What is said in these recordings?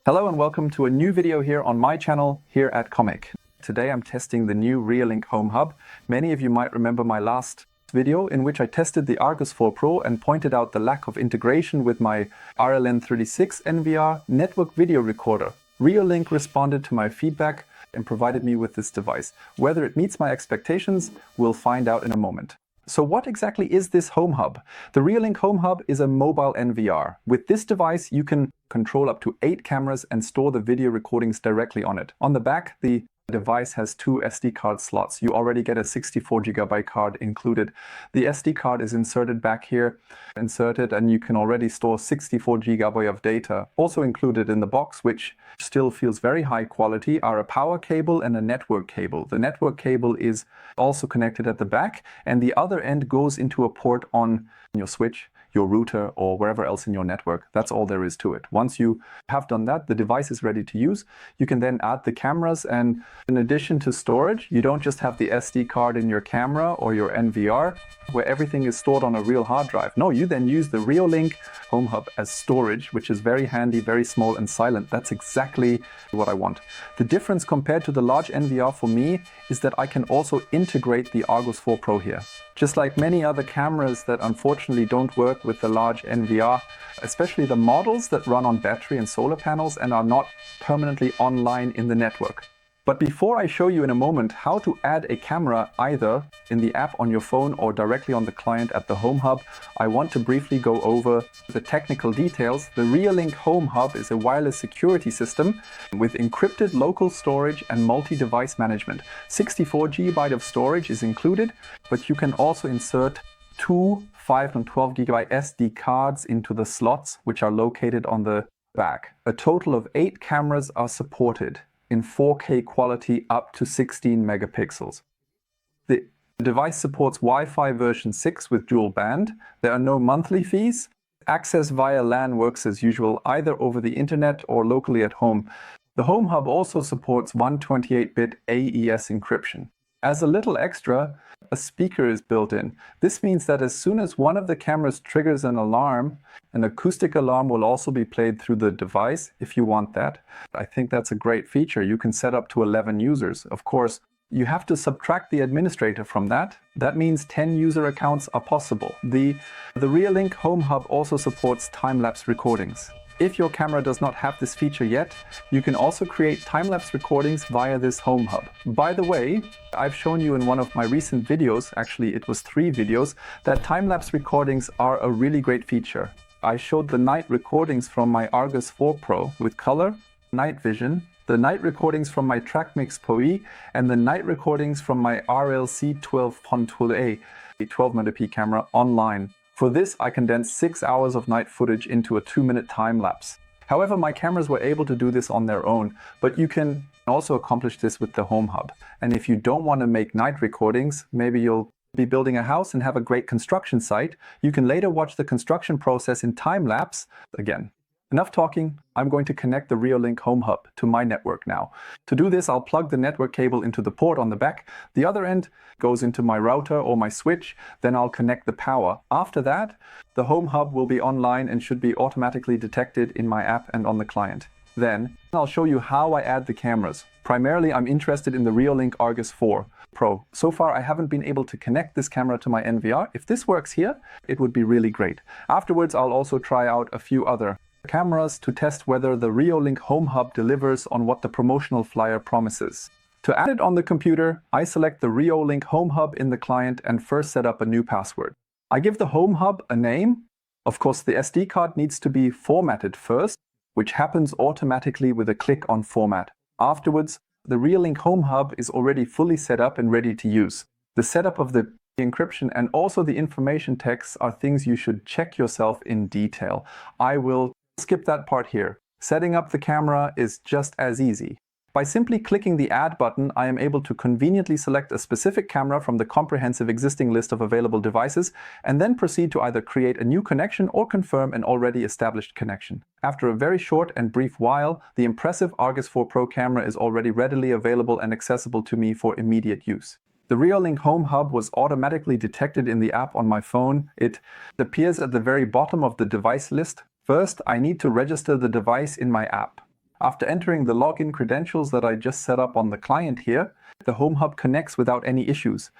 Hello and welcome to a new video here on my channel here at Comic. Today I'm testing the new Reolink Home Hub. Many of you might remember my last video in which I tested the Argus 4 Pro and pointed out the lack of integration with my RLN36 NVR network video recorder. Reolink responded to my feedback and provided me with this device. Whether it meets my expectations, we'll find out in a moment. So what exactly is this Home Hub? The Reolink Home Hub is a mobile NVR. With this device, you can control up to 8 cameras and store the video recordings directly on it. On the back, the device has 2 SD card slots. You already get a 64GB card included. The SD card is inserted back here, and you can already store 64GB of data. Also included in the box, which still feels very high quality, are a power cable and a network cable. The network cable is also connected at the back, and the other end goes into a port on your switch, your router, or wherever else in your network. That's all there is to it. Once you have done that, the device is ready to use. You can then add the cameras, and in addition to storage, you don't just have the SD card in your camera or your NVR, where everything is stored on a real hard drive. No, you then use the Reolink Home Hub as storage, which is very handy, very small and silent. That's exactly what I want. The difference compared to the large NVR for me is that I can also integrate the Argus 4 Pro here. Just like many other cameras that unfortunately don't work with the large NVR, especially the models that run on battery and solar panels and are not permanently online in the network. But before I show you in a moment how to add a camera either in the app on your phone or directly on the client at the Home Hub, I want to briefly go over the technical details. The Reolink Home Hub is a wireless security system with encrypted local storage and multi-device management. 64GB of storage is included, but you can also insert 2 5 and 12GB SD cards into the slots, which are located on the back. A total of 8 cameras are supported in 4K quality up to 16 megapixels. The device supports Wi-Fi version 6 with dual band. There are no monthly fees. Access via LAN works as usual, either over the internet or locally at home. The Home Hub also supports 128-bit AES encryption. As a little extra, a speaker is built in. This means that as soon as one of the cameras triggers an alarm, an acoustic alarm will also be played through the device if you want that. I think that's a great feature. You can set up to 11 users. Of course, you have to subtract the administrator from that. That means 10 user accounts are possible. The Reolink Home Hub also supports time-lapse recordings. If your camera does not have this feature yet, you can also create time-lapse recordings via this Home Hub. By the way, I've shown you in one of my recent videos, actually it was 3 videos, that time-lapse recordings are a really great feature. I showed the night recordings from my Argus 4 Pro with color, night vision, the night recordings from my TrackMix PoE, and the night recordings from my RLC12 Pon-Tool-A, a 12-megapixel camera online. For this, I condensed 6 hours of night footage into a 2-minute time-lapse. However, my cameras were able to do this on their own, but you can also accomplish this with the Home Hub. And if you don't want to make night recordings, maybe you'll be building a house and have a great construction site, you can later watch the construction process in time-lapse again. Enough talking, I'm going to connect the Reolink Home Hub to my network now. To do this, I'll plug the network cable into the port on the back. The other end goes into my router or my switch, then I'll connect the power. After that, the Home Hub will be online and should be automatically detected in my app and on the client. Then, I'll show you how I add the cameras. Primarily, I'm interested in the Reolink Argus 4 Pro. So far, I haven't been able to connect this camera to my NVR. If this works here, it would be really great. Afterwards, I'll also try out a few other cameras to test whether the Reolink Home Hub delivers on what the promotional flyer promises. To add it on the computer, I select the Reolink Home Hub in the client and first set up a new password. I give the Home Hub a name. Of course, the SD card needs to be formatted first, which happens automatically with a click on Format. Afterwards, the Reolink Home Hub is already fully set up and ready to use. The setup of the encryption and also the information text are things you should check yourself in detail. I will skip that part here. Setting up the camera is just as easy. By simply clicking the Add button, I am able to conveniently select a specific camera from the comprehensive existing list of available devices and then proceed to either create a new connection or confirm an already established connection. After a very short and brief while, the impressive Argus 4 Pro camera is already readily available and accessible to me for immediate use. The Reolink Home Hub was automatically detected in the app on my phone. It appears at the very bottom of the device list. First, I need to register the device in my app. After entering the login credentials that I just set up on the client here, the Home Hub connects without any issues.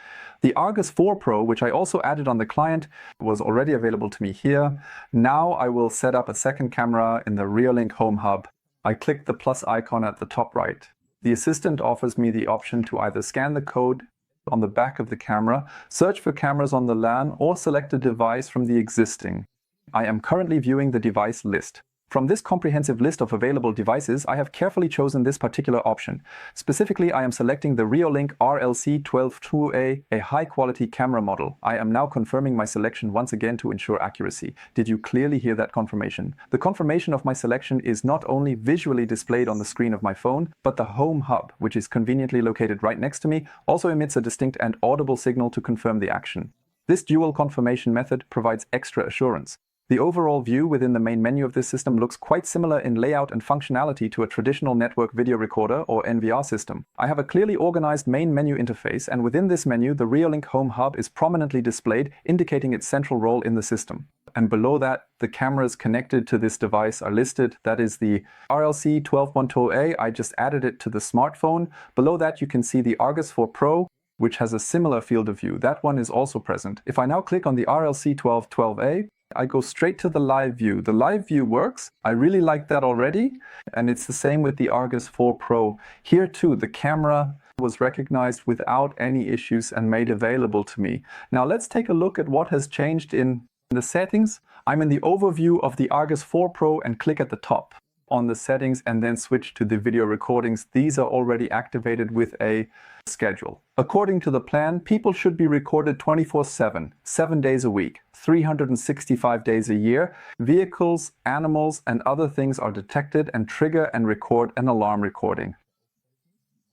The Argus 4 Pro, which I also added on the client, was already available to me here. Now I will set up a second camera in the Reolink Home Hub. I click the plus icon at the top right. The assistant offers me the option to either scan the code on the back of the camera, search for cameras on the LAN, or select a device from the existing. I am currently viewing the device list. From this comprehensive list of available devices, I have carefully chosen this particular option. Specifically, I am selecting the Reolink RLC-12-2A, a high-quality camera model. I am now confirming my selection once again to ensure accuracy. Did you clearly hear that confirmation? The confirmation of my selection is not only visually displayed on the screen of my phone, but the Home Hub, which is conveniently located right next to me, also emits a distinct and audible signal to confirm the action. This dual confirmation method provides extra assurance. The overall view within the main menu of this system looks quite similar in layout and functionality to a traditional network video recorder or NVR system. I have a clearly organized main menu interface, and within this menu, the Reolink Home Hub is prominently displayed, indicating its central role in the system. And below that, the cameras connected to this device are listed. That is the RLC-12-12A. I just added it to the smartphone. Below that, you can see the Argus 4 Pro, which has a similar field of view. That one is also present. If I now click on the RLC-12-12A, I go straight to the live view. The live view works. I really like that already. And it's the same with the Argus 4 Pro. Here too, the camera was recognized without any issues and made available to me. Now let's take a look at what has changed in the settings. I'm in the overview of the Argus 4 Pro and click at the top on the settings and then switch to the video recordings. These are already activated with a schedule. According to the plan, people should be recorded 24/7, 7 days a week, 365 days a year. Vehicles, animals, and other things are detected and trigger and record an alarm recording.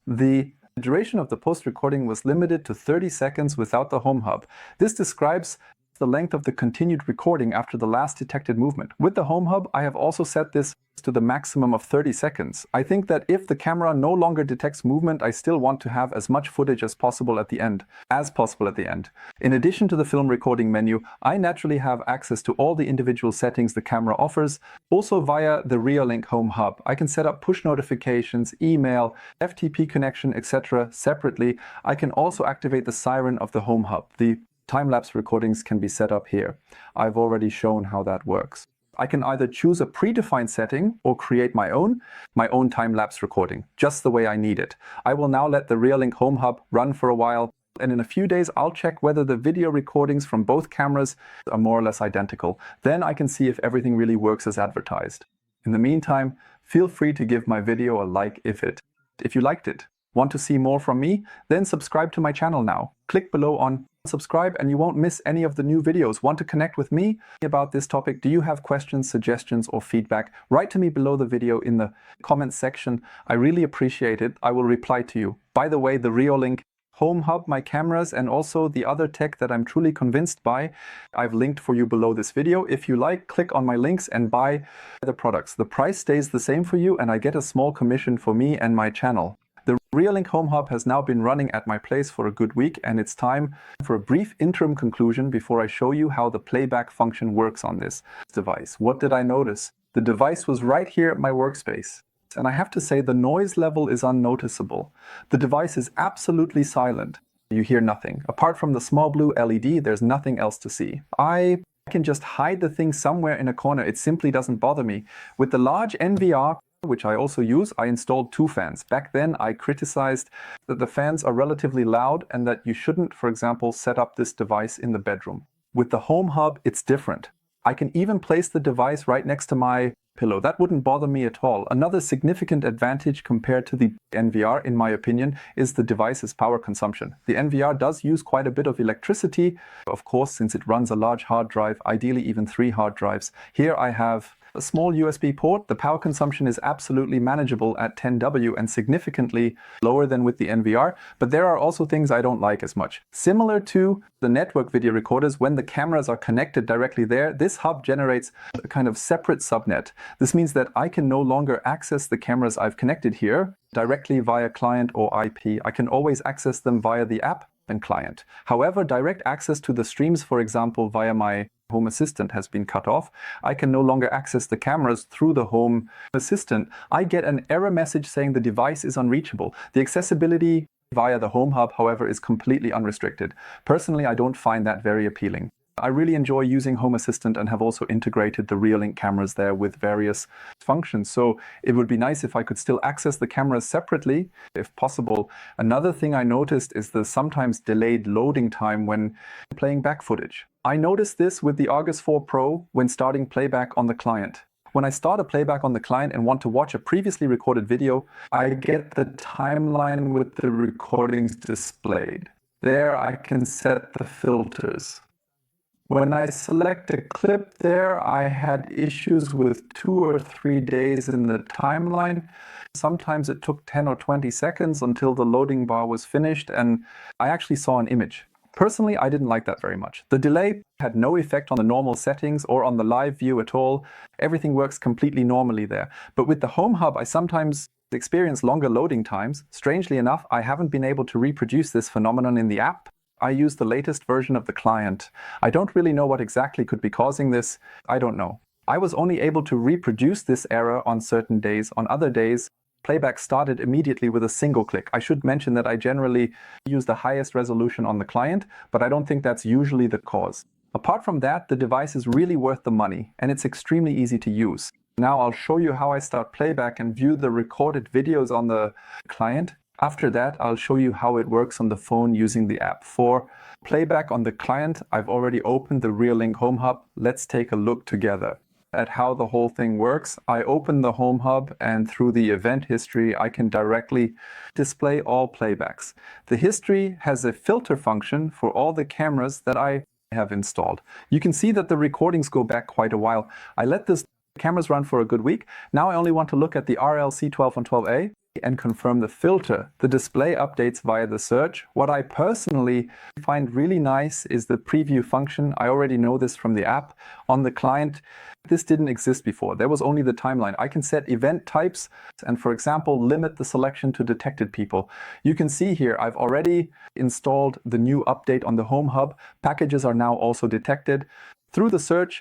The duration of the post-recording was limited to 30 seconds without the Home Hub. This describes the length of the continued recording after the last detected movement. With the Home Hub, I have also set this to the maximum of 30 seconds. I think that if the camera no longer detects movement, I still want to have as much footage as possible at the end. In addition to the film recording menu, I naturally have access to all the individual settings the camera offers, also via the Reolink Home Hub. I can set up push notifications, email, FTP connection, etc. separately. I can also activate the siren of the Home Hub. The time-lapse recordings can be set up here. I've already shown how that works. I can either choose a predefined setting or create my own time-lapse recording, just the way I need it. I will now let the Reolink Home Hub run for a while, and in a few days I'll check whether the video recordings from both cameras are more or less identical. Then I can see if everything really works as advertised. In the meantime, feel free to give my video a like if you liked it. Want to see more from me? Then subscribe to my channel now. Click below on subscribe and you won't miss any of the new videos. Want to connect with me about this topic? Do you have questions, suggestions, or feedback? Write to me below the video in the comments section. I really appreciate it. I will reply to you. By the way, the Reolink Home Hub, my cameras, and also the other tech that I'm truly convinced by, I've linked for you below this video. If you like, click on my links and buy the products. The price stays the same for you and I get a small commission for me and my channel. The Reolink Home Hub has now been running at my place for a good week, and it's time for a brief interim conclusion before I show you how the playback function works on this device. What did I notice? The device was right here at my workspace, and I have to say the noise level is unnoticeable. The device is absolutely silent. You hear nothing. Apart from the small blue LED, there's nothing else to see. I can just hide the thing somewhere in a corner. It simply doesn't bother me. With the large NVR, which I also use, I installed 2 fans. Back then I criticized that the fans are relatively loud and that you shouldn't, for example, set up this device in the bedroom. With the Home Hub, it's different. I can even place the device right next to my pillow. That wouldn't bother me at all. Another significant advantage compared to the NVR, in my opinion, is the device's power consumption. The NVR does use quite a bit of electricity, of course, since it runs a large hard drive, ideally even 3 hard drives. Here I have a small USB port. The power consumption is absolutely manageable at 10W and significantly lower than with the NVR, but there are also things I don't like as much. Similar to the network video recorders, when the cameras are connected directly there, this hub generates a kind of separate subnet. This means that I can no longer access the cameras I've connected here directly via client or IP. I can always access them via the app and client. However, direct access to the streams, for example, via my Home Assistant has been cut off. I can no longer access the cameras through the Home Assistant. I get an error message saying the device is unreachable. The accessibility via the Home Hub, however, is completely unrestricted. Personally, I don't find that very appealing. I really enjoy using Home Assistant and have also integrated the Reolink cameras there with various functions. So it would be nice if I could still access the cameras separately, if possible. Another thing I noticed is the sometimes delayed loading time when playing back footage. I noticed this with the Argus 4 Pro when starting playback on the client. When I start a playback on the client and want to watch a previously recorded video, I get the timeline with the recordings displayed. There I can set the filters. When I select a clip there, I had issues with 2 or 3 days in the timeline. Sometimes it took 10 or 20 seconds until the loading bar was finished and I actually saw an image. Personally, I didn't like that very much. The delay had no effect on the normal settings or on the live view at all. Everything works completely normally there. But with the Home Hub, I sometimes experience longer loading times. Strangely enough, I haven't been able to reproduce this phenomenon in the app. I use the latest version of the client. I don't really know what exactly could be causing this. I don't know. I was only able to reproduce this error on certain days. On other days, playback started immediately with a single click. I should mention that I generally use the highest resolution on the client, but I don't think that's usually the cause. Apart from that, the device is really worth the money, and it's extremely easy to use. Now I'll show you how I start playback and view the recorded videos on the client. After that, I'll show you how it works on the phone using the app. For playback on the client, I've already opened the Reolink Home Hub. Let's take a look together at how the whole thing works. I open the Home Hub and through the event history, I can directly display all playbacks. The history has a filter function for all the cameras that I have installed. You can see that the recordings go back quite a while. I let this cameras run for a good week. Now I only want to look at the RLC12 and 12A and confirm the filter. The display updates via the search. What I personally find really nice is the preview function. I already know this from the app. On the client, this didn't exist before. There was only the timeline. I can set event types and, for example, limit the selection to detected people. You can see here I've already installed the new update on the Home Hub. Packages are now also detected. Through the search,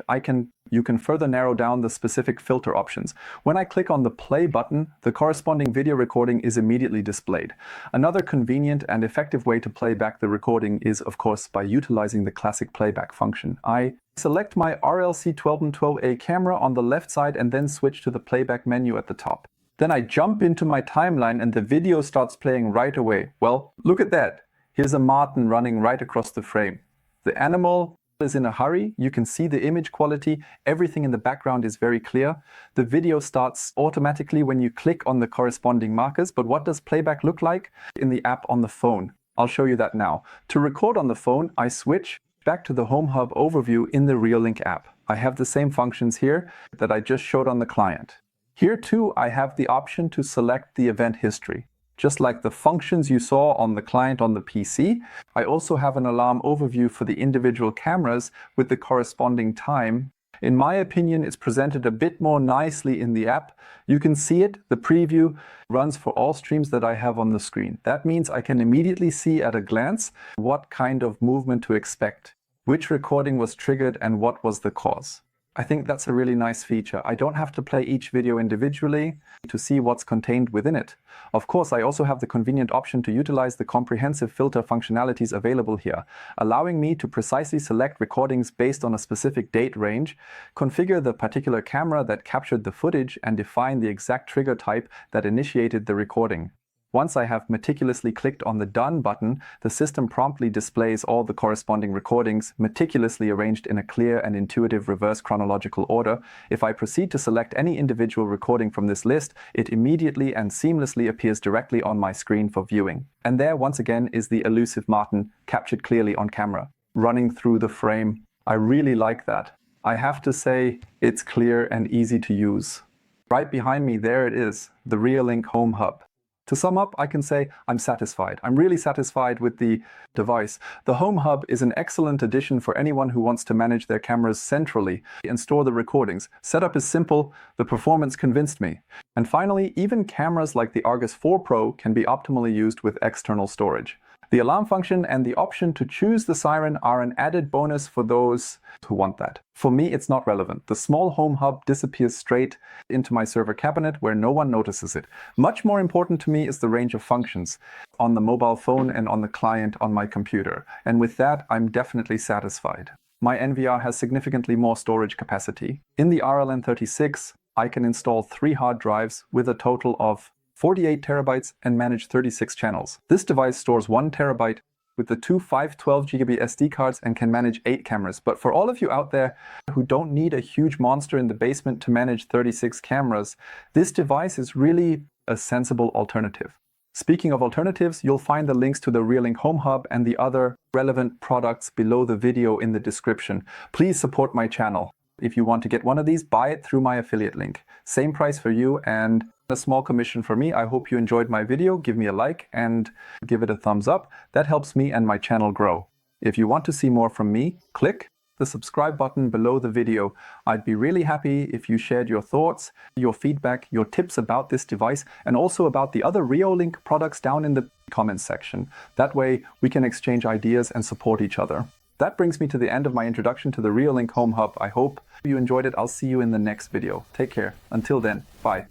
you can further narrow down the specific filter options. When I click on the play button, the corresponding video recording is immediately displayed. Another convenient and effective way to play back the recording is, of course, by utilizing the classic playback function. I select my RLC12 and 12A camera on the left side and then switch to the playback menu at the top. Then I jump into my timeline and the video starts playing right away. Well, look at that. Here's a marten running right across the frame. The animal is in a hurry. You can see the image quality. Everything in the background is very clear. The video starts automatically when you click on the corresponding markers. But what does playback look like in the app on the phone? I'll show you that now. To record on the phone, I switch back to the Home Hub overview in the Reolink app. I have the same functions here that I just showed on the client. Here too, I have the option to select the event history. Just like the functions you saw on the client on the PC, I also have an alarm overview for the individual cameras with the corresponding time. In my opinion, it's presented a bit more nicely in the app. You can see it. The preview runs for all streams that I have on the screen. That means I can immediately see at a glance what kind of movement to expect, which recording was triggered and what was the cause. I think that's a really nice feature. I don't have to play each video individually to see what's contained within it. Of course, I also have the convenient option to utilize the comprehensive filter functionalities available here, allowing me to precisely select recordings based on a specific date range, configure the particular camera that captured the footage, and define the exact trigger type that initiated the recording. Once I have meticulously clicked on the Done button, the system promptly displays all the corresponding recordings, meticulously arranged in a clear and intuitive reverse chronological order. If I proceed to select any individual recording from this list, it immediately and seamlessly appears directly on my screen for viewing. And there, once again, is the elusive marten, captured clearly on camera, running through the frame. I really like that. I have to say, it's clear and easy to use. Right behind me, there it is, the Reolink Home Hub. To sum up, I can say I'm satisfied. I'm really satisfied with the device. The Home Hub is an excellent addition for anyone who wants to manage their cameras centrally and store the recordings. Setup is simple, the performance convinced me. And finally, even cameras like the Argus 4 Pro can be optimally used with external storage. The alarm function and the option to choose the siren are an added bonus for those who want that. For me, it's not relevant. The small home hub disappears straight into my server cabinet where no one notices it. Much more important to me is the range of functions on the mobile phone and on the client on my computer. And with that, I'm definitely satisfied. My NVR has significantly more storage capacity. In the RLN36, I can install 3 hard drives with a total of 48 terabytes and manage 36 channels. This device stores 1 terabyte with the two 512 GB SD cards and can manage 8 cameras. But for all of you out there who don't need a huge monster in the basement to manage 36 cameras, this device is really a sensible alternative. Speaking of alternatives, you'll find the links to the Reolink Home Hub and the other relevant products below the video in the description. Please support my channel. If you want to get one of these, buy it through my affiliate link. Same price for you and a small commission for me. I hope you enjoyed my video. Give me a like and give it a thumbs up. That helps me and my channel grow. If you want to see more from me, click the subscribe button below the video. I'd be really happy if you shared your thoughts, your feedback, your tips about this device, and also about the other Reolink products down in the comments section. That way we can exchange ideas and support each other. That brings me to the end of my introduction to the Reolink Home Hub. I hope you enjoyed it. I'll see you in the next video. Take care. Until then, bye.